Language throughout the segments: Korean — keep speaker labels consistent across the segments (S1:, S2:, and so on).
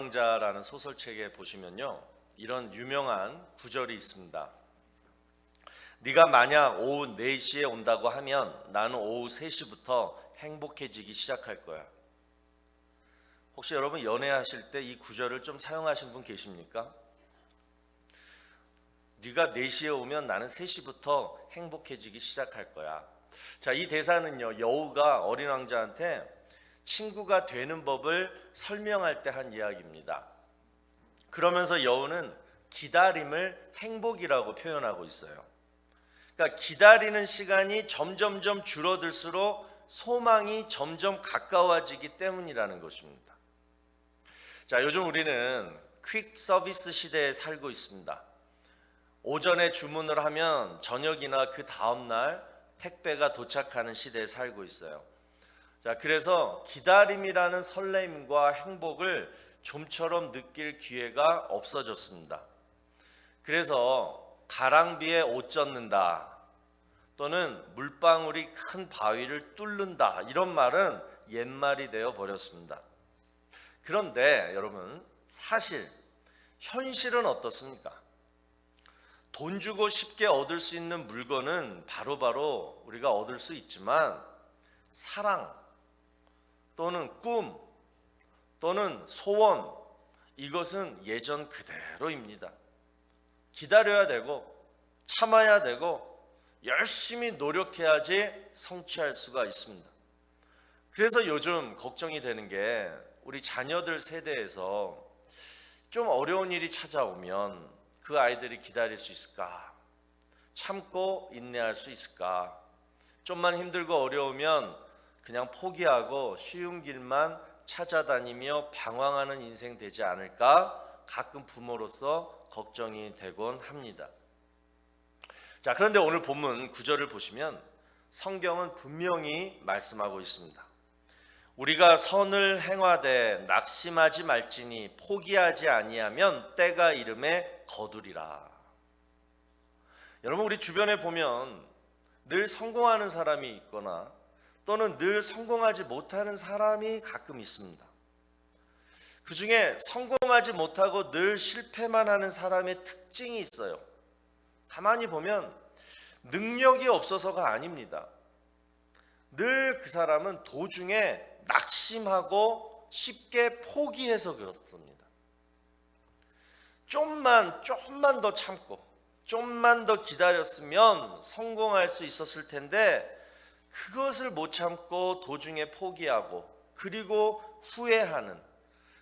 S1: 왕자라는 소설책에 보시면요, 이런 유명한 구절이 있습니다. 네가 만약 오후 4시에 온다고 하면 나는 오후 3시부터 행복해지기 시작할 거야. 혹시 여러분 연애하실 때 이 구절을 좀 사용하신 분 계십니까? 네가 4시에 오면 나는 3시부터 행복해지기 시작할 거야. 자, 이 대사는요, 여우가 어린 왕자한테 친구가 되는 법을 설명할 때 한 이야기입니다. 그러면서 여우는 기다림을 행복이라고 표현하고 있어요. 그러니까 기다리는 시간이 점점점 줄어들수록 소망이 점점 가까워지기 때문이라는 것입니다. 자, 요즘 우리는 퀵 서비스 시대에 살고 있습니다. 오전에 주문을 하면 저녁이나 그 다음날 택배가 도착하는 시대에 살고 있어요. 자, 그래서 기다림이라는 설렘과 행복을 좀처럼 느낄 기회가 없어졌습니다. 그래서 가랑비에 옷 젖는다 또는 물방울이 큰 바위를 뚫는다, 이런 말은 옛말이 되어 버렸습니다. 그런데 여러분, 사실 현실은 어떻습니까? 돈 주고 쉽게 얻을 수 있는 물건은 바로바로 우리가 얻을 수 있지만 사랑 또는 꿈 또는 소원, 이것은 예전 그대로입니다. 기다려야 되고 참아야 되고 열심히 노력해야지 성취할 수가 있습니다. 그래서 요즘 걱정이 되는 게 우리 자녀들 세대에서 좀 어려운 일이 찾아오면 그 아이들이 기다릴 수 있을까? 참고 인내할 수 있을까? 좀만 힘들고 어려우면 그냥 포기하고 쉬운 길만 찾아다니며 방황하는 인생 되지 않을까? 가끔 부모로서 걱정이 되곤 합니다. 자, 그런데 오늘 본문 9절을 보시면 성경은 분명히 말씀하고 있습니다. 우리가 선을 행하되 낙심하지 말지니 포기하지 아니하면 때가 이름에 거두리라. 여러분, 우리 주변에 보면 늘 성공하는 사람이 있거나 또는 늘 성공하지 못하는 사람이 가끔 있습니다. 그 중에 성공하지 못하고 늘 실패만 하는 사람의 특징이 있어요. 가만히 보면 능력이 없어서가 아닙니다. 늘 그 사람은 도중에 낙심하고 쉽게 포기해서 그렇습니다. 좀만 더 참고 좀만 더 기다렸으면 성공할 수 있었을 텐데 그것을 못 참고 도중에 포기하고 그리고 후회하는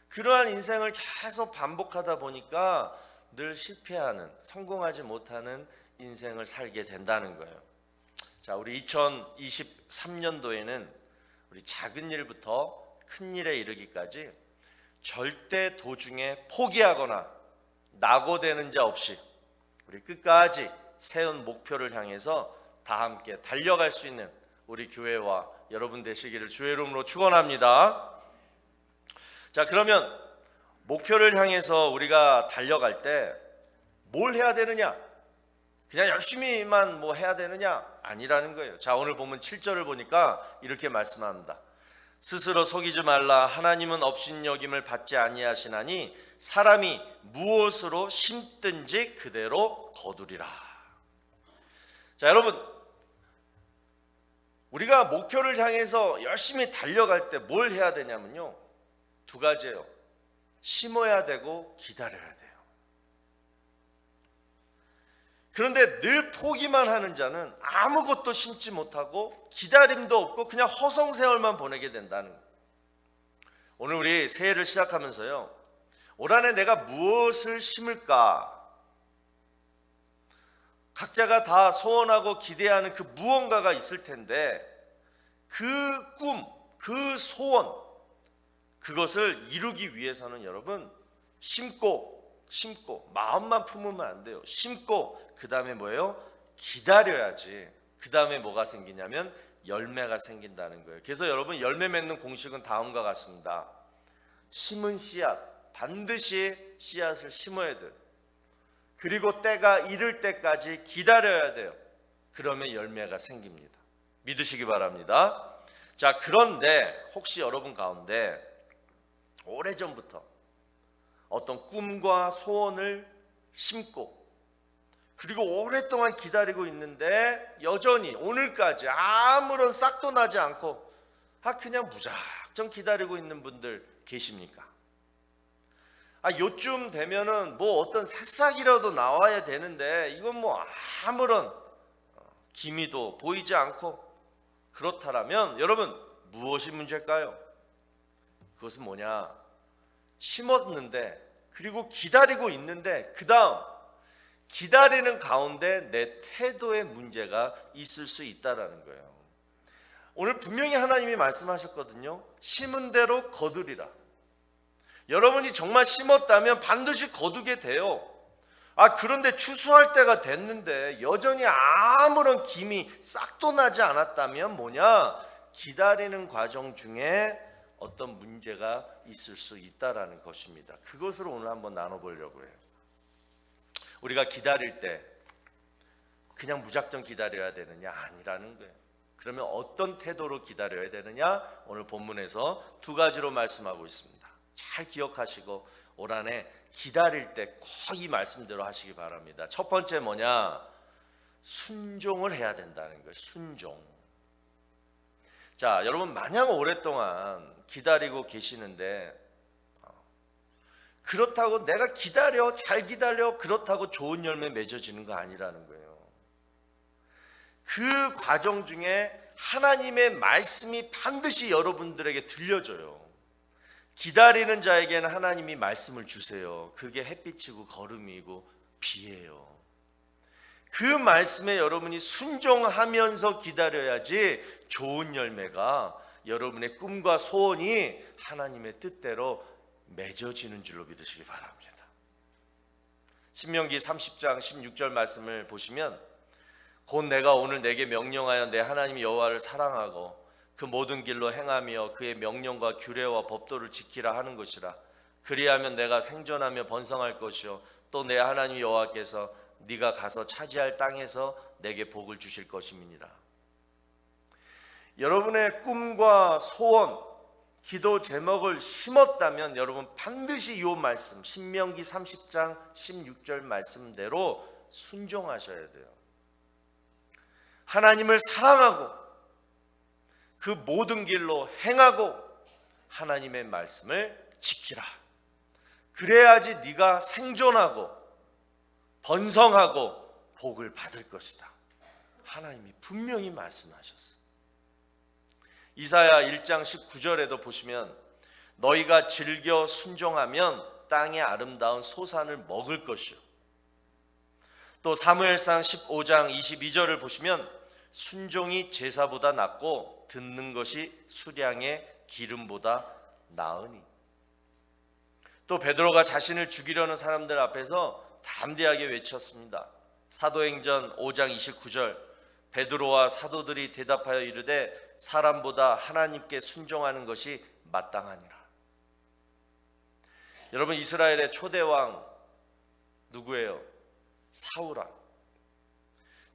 S1: 그러한 인생을 계속 반복하다 보니까 늘 실패하는, 성공하지 못하는 인생을 살게 된다는 거예요. 자, 우리 2023년도에는 우리 작은 일부터 큰 일에 이르기까지 절대 도중에 포기하거나 낙오되는 자 없이 우리 끝까지 세운 목표를 향해서 다 함께 달려갈 수 있는 우리 교회와 여러분 되시기를 주의 이름으로 축원합니다. 자, 그러면 목표를 향해서 우리가 달려갈 때 뭘 해야 되느냐? 그냥 열심히만 해야 되느냐? 아니라는 거예요. 자, 오늘 보면 7절을 보니까 이렇게 말씀합니다. 스스로 속이지 말라. 하나님은 업신여김을 받지 아니하시나니 사람이 무엇으로 심든지 그대로 거두리라. 자, 여러분, 우리가 목표를 향해서 열심히 달려갈 때 뭘 해야 되냐면요, 2가지예요. 심어야 되고 기다려야 돼요. 그런데 늘 포기만 하는 자는 아무것도 심지 못하고 기다림도 없고 그냥 허송세월만 보내게 된다는 거예요. 오늘 우리 새해를 시작하면서요, 올 한해 내가 무엇을 심을까? 각자가 다 소원하고 기대하는 그 무언가가 있을 텐데 그 꿈, 그 소원, 그것을 이루기 위해서는 여러분 심고 마음만 품으면 안 돼요. 심고 그 다음에 뭐예요? 기다려야지. 그 다음에 뭐가 생기냐면 열매가 생긴다는 거예요. 그래서 여러분, 열매 맺는 공식은 다음과 같습니다. 심은 씨앗, 반드시 씨앗을 심어야 돼요. 그리고 때가 이를 때까지 기다려야 돼요. 그러면 열매가 생깁니다. 믿으시기 바랍니다. 자, 그런데 혹시 여러분 가운데 오래전부터 어떤 꿈과 소원을 심고 그리고 오랫동안 기다리고 있는데 여전히 오늘까지 아무런 싹도 나지 않고 그냥 무작정 기다리고 있는 분들 계십니까? 요쯤 되면은 뭐 어떤 새싹이라도 나와야 되는데 이건 뭐 아무런 기미도 보이지 않고 그렇다라면 여러분 무엇이 문제일까요? 그것은 뭐냐? 심었는데 그리고 기다리고 있는데 그 다음 기다리는 가운데 내 태도에 문제가 있을 수 있다라는 거예요. 오늘 분명히 하나님이 말씀하셨거든요. 심은 대로 거두리라. 여러분이 정말 심었다면 반드시 거두게 돼요. 그런데 추수할 때가 됐는데 여전히 아무런 김이 싹도 나지 않았다면 뭐냐? 기다리는 과정 중에 어떤 문제가 있을 수 있다라는 것입니다. 그것을 오늘 한번 나눠보려고 해요. 우리가 기다릴 때 그냥 무작정 기다려야 되느냐? 아니라는 거예요. 그러면 어떤 태도로 기다려야 되느냐? 오늘 본문에서 두 가지로 말씀하고 있습니다. 잘 기억하시고 올 한해 기다릴 때 꼭 이 말씀대로 하시기 바랍니다. 첫 번째 뭐냐? 순종을 해야 된다는 거예요. 순종. 자, 여러분 마냥 오랫동안 기다리고 계시는데 그렇다고 내가 잘 기다려 그렇다고 좋은 열매 맺어지는 거 아니라는 거예요. 그 과정 중에 하나님의 말씀이 반드시 여러분들에게 들려줘요. 기다리는 자에게는 하나님이 말씀을 주세요. 그게 햇빛이고 거름이고 비예요. 그 말씀에 여러분이 순종하면서 기다려야지 좋은 열매가 여러분의 꿈과 소원이 하나님의 뜻대로 맺어지는 줄로 믿으시기 바랍니다. 신명기 30장 16절 말씀을 보시면 곧 내가 오늘 내게 명령하여 내 하나님 여호와를 사랑하고 그 모든 길로 행하며 그의 명령과 규례와 법도를 지키라 하는 것이라. 그리하면 내가 생존하며 번성할 것이요 또 내 하나님 여호와께서 네가 가서 차지할 땅에서 내게 복을 주실 것임이니라. 여러분의 꿈과 소원, 기도 제목을 심었다면 여러분 반드시 이 말씀 신명기 30장 16절 말씀대로 순종하셔야 돼요. 하나님을 사랑하고 그 모든 길로 행하고 하나님의 말씀을 지키라. 그래야지 네가 생존하고 번성하고 복을 받을 것이다. 하나님이 분명히 말씀하셨어요. 이사야 1장 19절에도 보시면 너희가 즐겨 순종하면 땅의 아름다운 소산을 먹을 것이요. 또 사무엘상 15장 22절을 보시면 순종이 제사보다 낫고 듣는 것이 수량의 기름보다 나으니. 또 베드로가 자신을 죽이려는 사람들 앞에서 담대하게 외쳤습니다. 사도행전 5장 29절 베드로와 사도들이 대답하여 이르되 사람보다 하나님께 순종하는 것이 마땅하니라. 여러분 이스라엘의 초대왕 누구예요? 사울왕.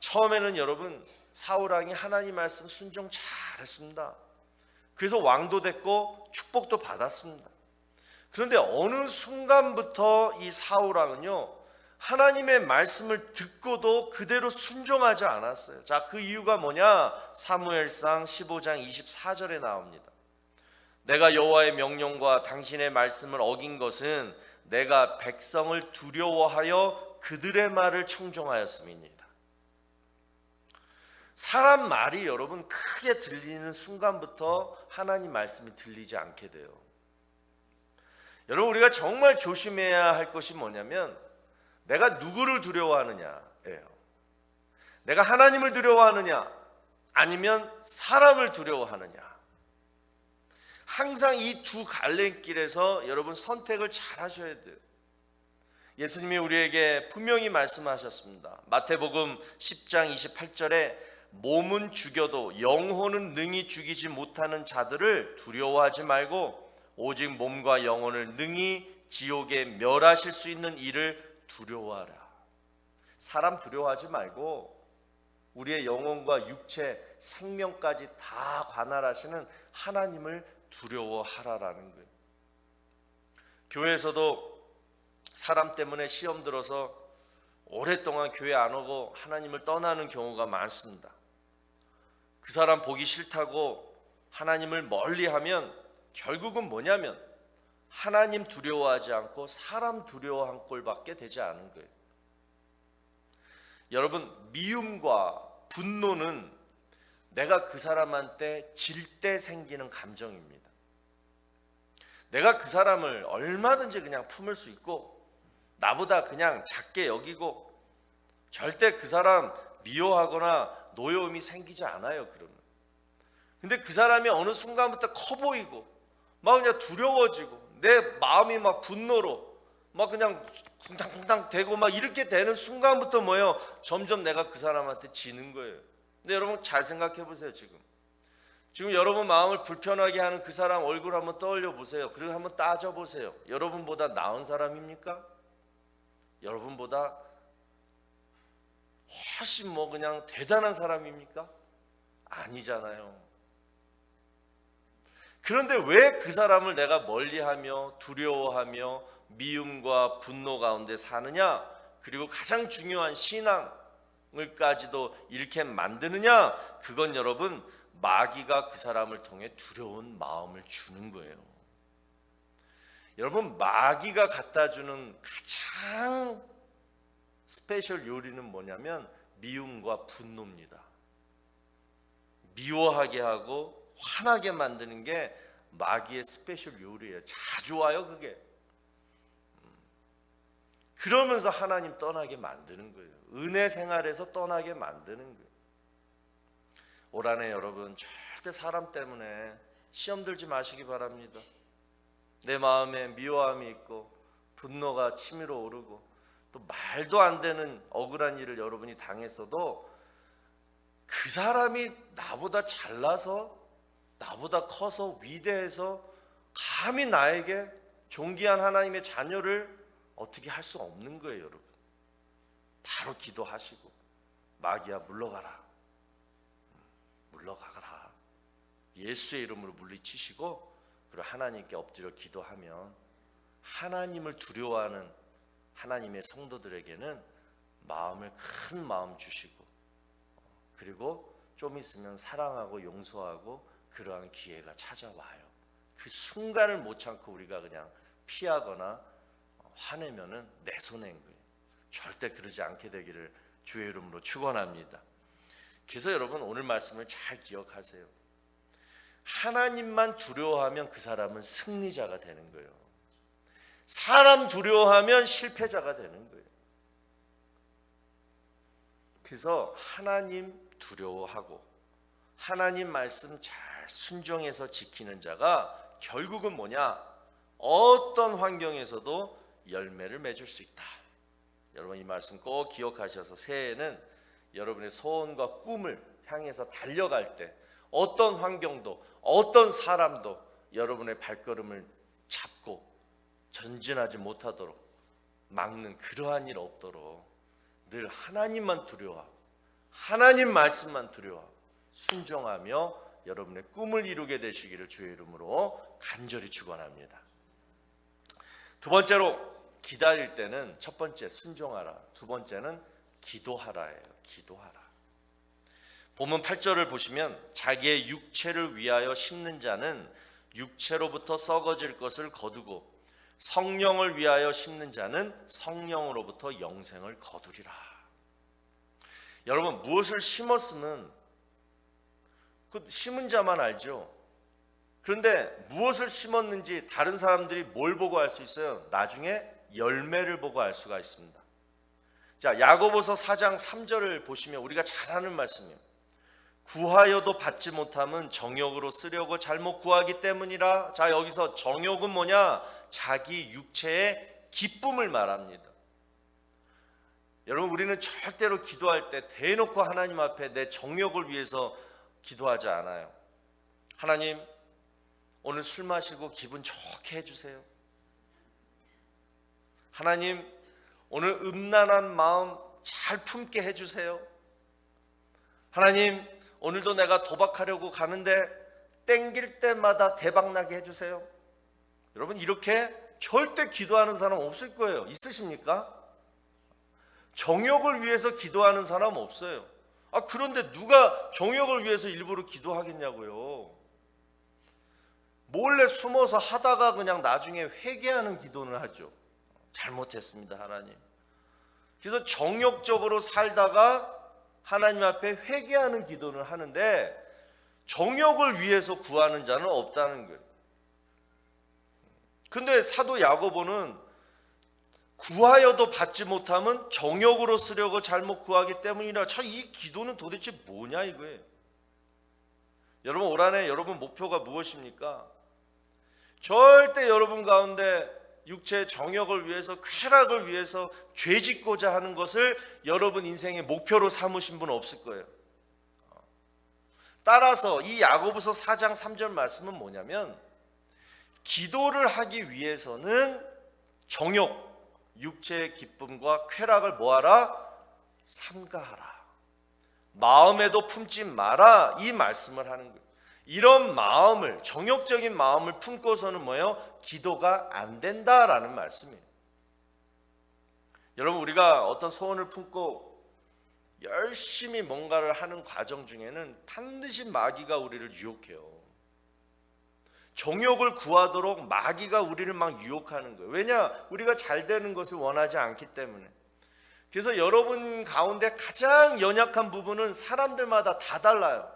S1: 처음에는 여러분 사울왕이 하나님 말씀 순종 잘했습니다. 그래서 왕도 됐고 축복도 받았습니다. 그런데 어느 순간부터 이 사울왕은요 하나님의 말씀을 듣고도 그대로 순종하지 않았어요. 자, 그 이유가 뭐냐? 사무엘상 15장 24절에 나옵니다. 내가 여호와의 명령과 당신의 말씀을 어긴 것은 내가 백성을 두려워하여 그들의 말을 청종하였음이니이다. 사람 말이 여러분 크게 들리는 순간부터 하나님 말씀이 들리지 않게 돼요. 여러분 우리가 정말 조심해야 할 것이 뭐냐면 내가 누구를 두려워하느냐예요. 내가 하나님을 두려워하느냐 아니면 사람을 두려워하느냐. 항상 이 두 갈림길에서 여러분 선택을 잘 하셔야 돼요. 예수님이 우리에게 분명히 말씀하셨습니다. 마태복음 10장 28절에 몸은 죽여도 영혼은 능히 죽이지 못하는 자들을 두려워하지 말고 오직 몸과 영혼을 능히 지옥에 멸하실 수 있는 이를 두려워하라. 사람 두려워하지 말고 우리의 영혼과 육체, 생명까지 다 관할하시는 하나님을 두려워하라라는 거예요. 교회에서도 사람 때문에 시험 들어서 오랫동안 교회 안 오고 하나님을 떠나는 경우가 많습니다. 그 사람 보기 싫다고 하나님을 멀리하면 결국은 뭐냐면 하나님 두려워하지 않고 사람 두려워한 꼴밖에 되지 않은 거예요. 여러분, 미움과 분노는 내가 그 사람한테 질 때 생기는 감정입니다. 내가 그 사람을 얼마든지 그냥 품을 수 있고 나보다 그냥 작게 여기고 절대 그 사람 미워하거나 노여움이 생기지 않아요. 그러면. 근데 그 사람이 어느 순간부터 커 보이고 막 그냥 두려워지고 내 마음이 막 분노로 막 그냥 쿵탕쿵탕 대고 막 이렇게 되는 순간부터 뭐예요? 점점 내가 그 사람한테 지는 거예요. 근데 여러분 잘 생각해 보세요. 지금 여러분 마음을 불편하게 하는 그 사람 얼굴 한번 떠올려 보세요. 그리고 한번 따져 보세요. 여러분보다 나은 사람입니까? 여러분보다 훨씬 뭐 그냥 대단한 사람입니까? 아니잖아요. 그런데 왜 그 사람을 내가 멀리하며 두려워하며 미움과 분노 가운데 사느냐? 그리고 가장 중요한 신앙을까지도 이렇게 만드느냐? 그건 여러분 마귀가 그 사람을 통해 두려운 마음을 주는 거예요. 여러분 마귀가 갖다 주는 가장 스페셜 요리는 뭐냐면 미움과 분노입니다. 미워하게 하고 화나게 만드는 게 마귀의 스페셜 요리예요. 자주 와요 그게. 그러면서 하나님 떠나게 만드는 거예요. 은혜 생활에서 떠나게 만드는 거예요. 올 한해 여러분 절대 사람 때문에 시험 들지 마시기 바랍니다. 내 마음에 미워함이 있고 분노가 치밀어 오르고 또 말도 안 되는 억울한 일을 여러분이 당했어도 그 사람이 나보다 잘나서 나보다 커서 위대해서 감히 나에게 존귀한 하나님의 자녀를 어떻게 할 수 없는 거예요. 여러분 바로 기도하시고 마귀야 물러가라, 물러가거라. 예수의 이름으로 물리치시고 그리고 하나님께 엎드려 기도하면 하나님을 두려워하는 하나님의 성도들에게는 마음을 큰 마음 주시고 그리고 좀 있으면 사랑하고 용서하고 그러한 기회가 찾아와요. 그 순간을 못 참고 우리가 그냥 피하거나 화내면은 내 손해인 거예요. 절대 그러지 않게 되기를 주의 이름으로 축원합니다. 그래서 여러분 오늘 말씀을 잘 기억하세요. 하나님만 두려워하면 그 사람은 승리자가 되는 거예요. 사람 두려워하면 실패자가 되는 거예요. 그래서 하나님 두려워하고 하나님 말씀 잘 순종해서 지키는 자가 결국은 뭐냐? 어떤 환경에서도 열매를 맺을 수 있다. 여러분 이 말씀 꼭 기억하셔서 새해에는 여러분의 소원과 꿈을 향해서 달려갈 때 어떤 환경도 어떤 사람도 여러분의 발걸음을 잡고 전진하지 못하도록 막는 그러한 일 없도록 늘 하나님만 두려워하고 하나님 말씀만 두려워하고 순종하며 여러분의 꿈을 이루게 되시기를 주의 이름으로 간절히 축원합니다. 두 번째로 기다릴 때는 첫 번째 순종하라, 두 번째는 기도하라예요. 기도하라. 본문 8절을 보시면 자기의 육체를 위하여 심는 자는 육체로부터 썩어질 것을 거두고 성령을 위하여 심는 자는 성령으로부터 영생을 거두리라. 여러분 무엇을 심었으면 그 심은 자만 알죠. 그런데 무엇을 심었는지 다른 사람들이 뭘 보고 알 수 있어요? 나중에 열매를 보고 알 수가 있습니다. 자, 야고보서 4장 3절을 보시면 우리가 잘 아는 말씀이에요. 구하여도 받지 못함은 정욕으로 쓰려고 잘못 구하기 때문이라. 자, 여기서 정욕은 뭐냐? 자기 육체의 기쁨을 말합니다. 여러분 우리는 절대로 기도할 때 대놓고 하나님 앞에 내 정욕을 위해서 기도하지 않아요. 하나님 오늘 술 마시고 기분 좋게 해주세요. 하나님 오늘 음란한 마음 잘 품게 해주세요. 하나님 오늘도 내가 도박하려고 가는데 땡길 때마다 대박나게 해주세요. 여러분 이렇게 절대 기도하는 사람 없을 거예요. 있으십니까? 정욕을 위해서 기도하는 사람 없어요. 그런데 누가 정욕을 위해서 일부러 기도하겠냐고요. 몰래 숨어서 하다가 그냥 나중에 회개하는 기도는 하죠. 잘못했습니다, 하나님. 그래서 정욕적으로 살다가 하나님 앞에 회개하는 기도는 하는데 정욕을 위해서 구하는 자는 없다는 거예요. 근데 사도 야고보는 구하여도 받지 못하면 정욕으로 쓰려고 잘못 구하기 때문이라. 이 기도는 도대체 뭐냐 이거예요. 여러분, 올 한해 여러분 목표가 무엇입니까? 절대 여러분 가운데 육체의 정욕을 위해서, 쾌락을 위해서 죄 짓고자 하는 것을 여러분 인생의 목표로 삼으신 분 없을 거예요. 따라서 이 야고보서 4장 3절 말씀은 뭐냐면, 기도를 하기 위해서는 정욕, 육체의 기쁨과 쾌락을 뭐하라? 삼가하라. 마음에도 품지 마라. 이 말씀을 하는 거예요. 이런 마음을, 정욕적인 마음을 품고서는 뭐예요? 기도가 안 된다라는 말씀이에요. 여러분, 우리가 어떤 소원을 품고 열심히 뭔가를 하는 과정 중에는 반드시 마귀가 우리를 유혹해요. 정욕을 구하도록 마귀가 우리를 막 유혹하는 거예요. 왜냐? 우리가 잘 되는 것을 원하지 않기 때문에. 그래서 여러분 가운데 가장 연약한 부분은 사람들마다 다 달라요.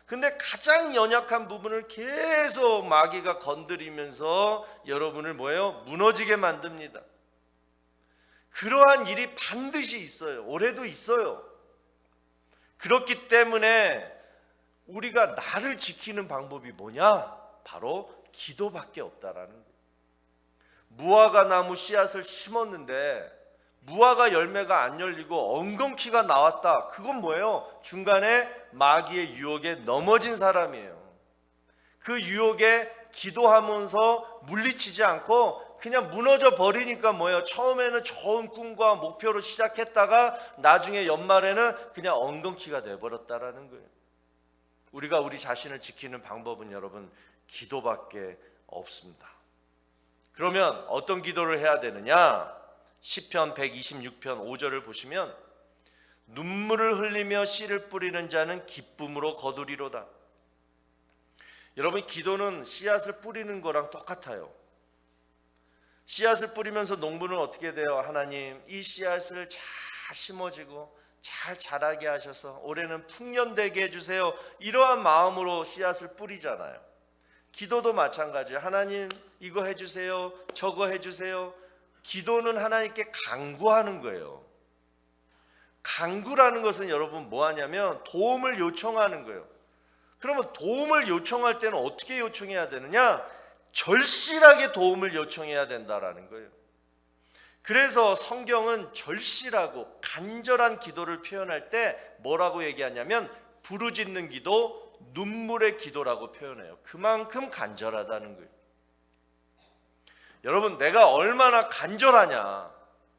S1: 근데 가장 연약한 부분을 계속 마귀가 건드리면서 여러분을 뭐예요? 무너지게 만듭니다. 그러한 일이 반드시 있어요. 올해도 있어요. 그렇기 때문에 우리가 나를 지키는 방법이 뭐냐? 바로 기도밖에 없다라는 거예요. 무화과 나무 씨앗을 심었는데 무화과 열매가 안 열리고 엉겅퀴가 나왔다. 그건 뭐예요? 중간에 마귀의 유혹에 넘어진 사람이에요. 그 유혹에 기도하면서 물리치지 않고 그냥 무너져 버리니까 뭐예요? 처음에는 좋은 꿈과 목표로 시작했다가 나중에 연말에는 그냥 엉겅퀴가 돼버렸다라는 거예요. 우리가 우리 자신을 지키는 방법은 여러분 기도밖에 없습니다. 그러면 어떤 기도를 해야 되느냐? 시편 126편 5절을 보시면, 눈물을 흘리며 씨를 뿌리는 자는 기쁨으로 거두리로다. 여러분, 기도는 씨앗을 뿌리는 거랑 똑같아요. 씨앗을 뿌리면서 농부는 어떻게 돼요? 하나님, 이 씨앗을 잘 심어지고 잘 자라게 하셔서 올해는 풍년되게 해주세요. 이러한 마음으로 씨앗을 뿌리잖아요. 기도도 마찬가지예요. 하나님, 이거 해주세요, 저거 해주세요. 기도는 하나님께 간구하는 거예요. 간구라는 것은 여러분 뭐 하냐면 도움을 요청하는 거예요. 그러면 도움을 요청할 때는 어떻게 요청해야 되느냐? 절실하게 도움을 요청해야 된다라는 거예요. 그래서 성경은 절실하고 간절한 기도를 표현할 때 뭐라고 얘기하냐면 부르짖는 기도, 눈물의 기도라고 표현해요. 그만큼 간절하다는 거예요. 여러분, 내가 얼마나 간절하냐,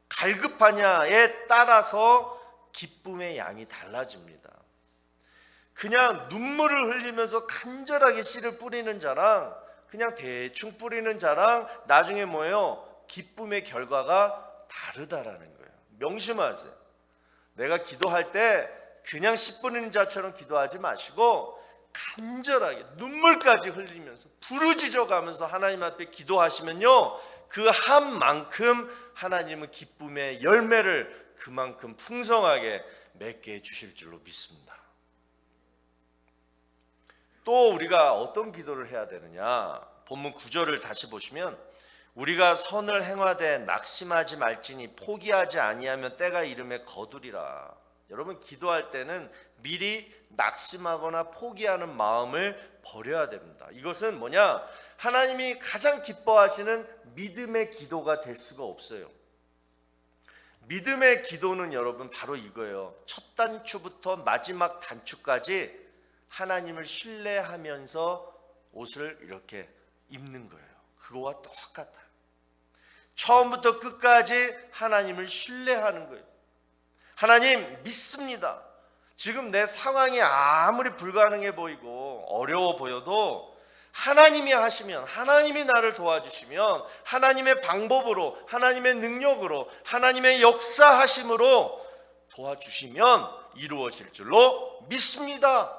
S1: 갈급하냐에 따라서 기쁨의 양이 달라집니다. 그냥 눈물을 흘리면서 간절하게 씨를 뿌리는 자랑, 그냥 대충 뿌리는 자랑, 나중에 뭐예요? 기쁨의 결과가 다르다라는 거예요. 명심하세요. 내가 기도할 때 그냥 씨 뿌리는 자처럼 기도하지 마시고 간절하게 눈물까지 흘리면서 부르짖어 가면서 하나님 앞에 기도하시면요, 그 한 만큼 하나님은 기쁨의 열매를 그만큼 풍성하게 맺게 해주실 줄로 믿습니다. 또 우리가 어떤 기도를 해야 되느냐? 본문 9절을 다시 보시면, 우리가 선을 행하되 낙심하지 말지니 포기하지 아니하면 때가 이름에 거두리라. 여러분, 기도할 때는 미리 낙심하거나 포기하는 마음을 버려야 됩니다. 이것은 뭐냐? 하나님이 가장 기뻐하시는 믿음의 기도가 될 수가 없어요. 믿음의 기도는 여러분 바로 이거예요. 첫 단추부터 마지막 단추까지 하나님을 신뢰하면서 옷을 이렇게 입는 거예요. 그거와 똑같아요. 처음부터 끝까지 하나님을 신뢰하는 거예요. 하나님, 믿습니다. 지금 내 상황이 아무리 불가능해 보이고 어려워 보여도 하나님이 하시면, 하나님이 나를 도와주시면, 하나님의 방법으로, 하나님의 능력으로, 하나님의 역사하심으로 도와주시면 이루어질 줄로 믿습니다.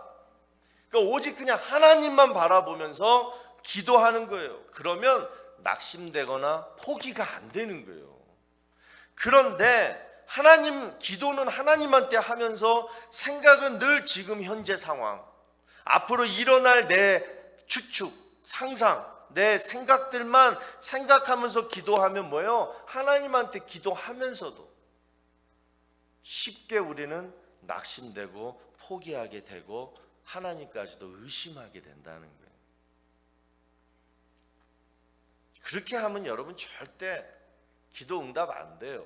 S1: 그러니까 오직 그냥 하나님만 바라보면서 기도하는 거예요. 그러면 낙심되거나 포기가 안 되는 거예요. 그런데 기도는 하나님한테 하면서 생각은 늘 지금 현재 상황, 앞으로 일어날 내 추측, 상상, 내 생각들만 생각하면서 기도하면 뭐예요? 하나님한테 기도하면서도 쉽게 우리는 낙심되고 포기하게 되고 하나님까지도 의심하게 된다는 거예요. 그렇게 하면 여러분 절대 기도 응답 안 돼요.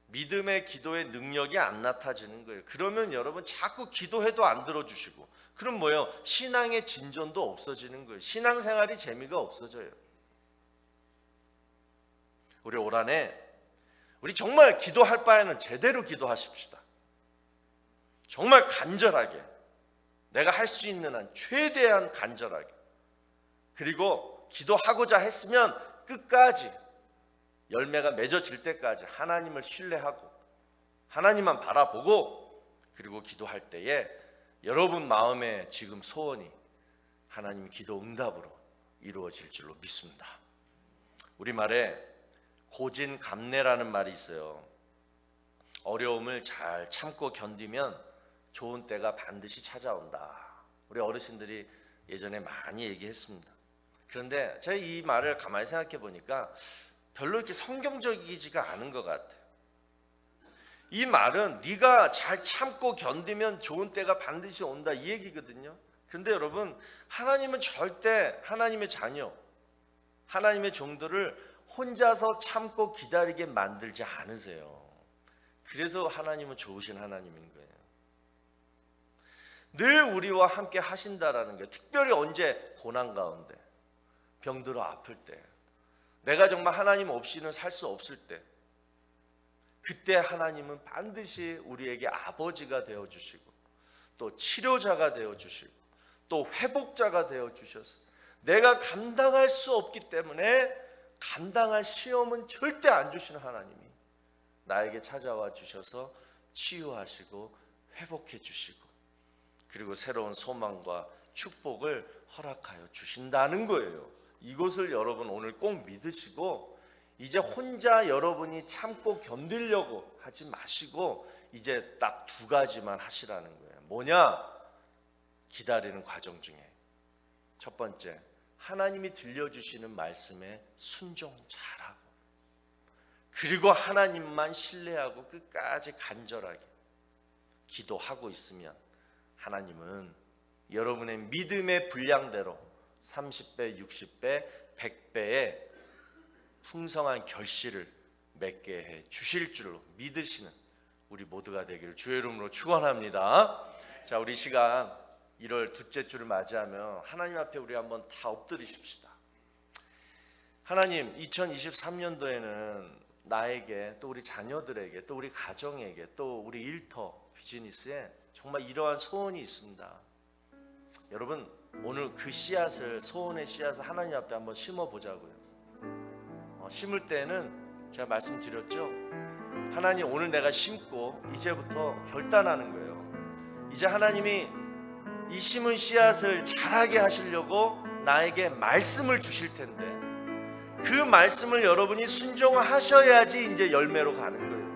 S1: 믿음의 기도의 능력이 안 나타지는 거예요. 그러면 여러분 자꾸 기도해도 안 들어주시고, 그럼 뭐예요? 신앙의 진전도 없어지는 거예요. 신앙생활이 재미가 없어져요. 우리 올 한해 우리 정말 기도할 바에는 제대로 기도하십시다. 정말 간절하게, 내가 할 수 있는 한 최대한 간절하게, 그리고 기도하고자 했으면 끝까지 열매가 맺어질 때까지 하나님을 신뢰하고 하나님만 바라보고, 그리고 기도할 때에 여러분 마음의 지금 소원이 하나님 기도 응답으로 이루어질 줄로 믿습니다. 우리말에 고진감래라는 말이 있어요. 어려움을 잘 참고 견디면 좋은 때가 반드시 찾아온다. 우리 어르신들이 예전에 많이 얘기했습니다. 그런데 제가 이 말을 가만히 생각해 보니까 별로 이렇게 성경적이지가 않은 것 같아요. 이 말은 네가 잘 참고 견디면 좋은 때가 반드시 온다, 이 얘기거든요. 그런데 여러분, 하나님은 절대 하나님의 자녀, 하나님의 종들을 혼자서 참고 기다리게 만들지 않으세요. 그래서 하나님은 좋으신 하나님인 거예요. 늘 우리와 함께 하신다라는 게, 특별히 언제? 고난 가운데, 병들어 아플 때, 내가 정말 하나님 없이는 살 수 없을 때, 그때 하나님은 반드시 우리에게 아버지가 되어주시고, 또 치료자가 되어주시고, 또 회복자가 되어주셔서 내가 감당할 수 없기 때문에 감당할 시험은 절대 안 주시는 하나님이 나에게 찾아와 주셔서 치유하시고 회복해 주시고, 그리고 새로운 소망과 축복을 허락하여 주신다는 거예요. 이것을 여러분 오늘 꼭 믿으시고, 이제 혼자 여러분이 참고 견디려고 하지 마시고 이제 딱 두 가지만 하시라는 거예요. 뭐냐? 기다리는 과정 중에 첫 번째, 하나님이 들려주시는 말씀에 순종 잘하고, 그리고 하나님만 신뢰하고 끝까지 간절하게 기도하고 있으면 하나님은 여러분의 믿음의 분량대로 30배, 60배, 100배의 풍성한 결실을 맺게 해 주실 줄로 믿으시는 우리 모두가 되기를 주의 이름으로 축원합니다. 자, 우리 시간 1월 둘째 주를 맞이하며 하나님 앞에 우리 한번 다 엎드리십시다. 하나님, 2023년도에는 나에게, 또 우리 자녀들에게, 또 우리 가정에게, 또 우리 일터 비즈니스에 정말 이러한 소원이 있습니다. 여러분, 오늘 그 씨앗을, 소원의 씨앗을 하나님 앞에 한번 심어보자고요. 심을 때는 제가 말씀드렸죠. 하나님, 오늘 내가 심고 이제부터 결단하는 거예요. 이제 하나님이 이 심은 씨앗을 자라게 하시려고 나에게 말씀을 주실 텐데, 그 말씀을 여러분이 순종하셔야지 이제 열매로 가는 거예요.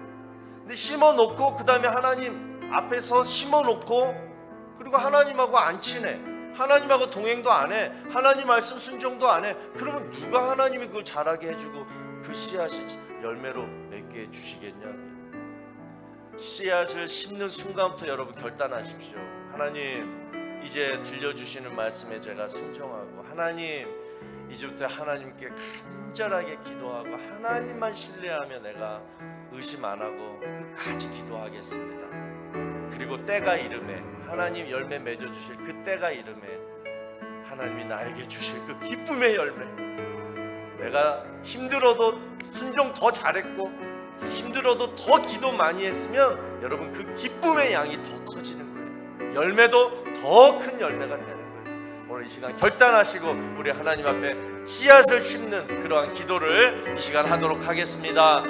S1: 근데 심어놓고 그 다음에 하나님 앞에서 심어놓고, 그리고 하나님하고 안 친해, 하나님하고 동행도 안 해, 하나님 말씀 순종도 안 해, 그러면 누가 하나님이 그걸 자라게 해주고 그 씨앗이 열매로 맺게 해주시겠냐고요. 씨앗을 심는 순간부터 여러분 결단하십시오. 하나님, 이제 들려주시는 말씀에 제가 순종하고, 하나님, 이제부터 하나님께 간절하게 기도하고 하나님만 신뢰하며 내가 의심 안 하고 끝까지 기도하겠습니다. 그리고 때가 이름에, 하나님 열매 맺어주실 그 때가 이름에 하나님이 나에게 주실 그 기쁨의 열매, 내가 힘들어도 순종 더 잘했고 힘들어도 더 기도 많이 했으면 여러분 그 기쁨의 양이 더 커지는 거예요. 열매도 더 큰 열매가 되는 거예요. 오늘 이 시간 결단하시고 우리 하나님 앞에 씨앗을 심는 그러한 기도를 이 시간 하도록 하겠습니다.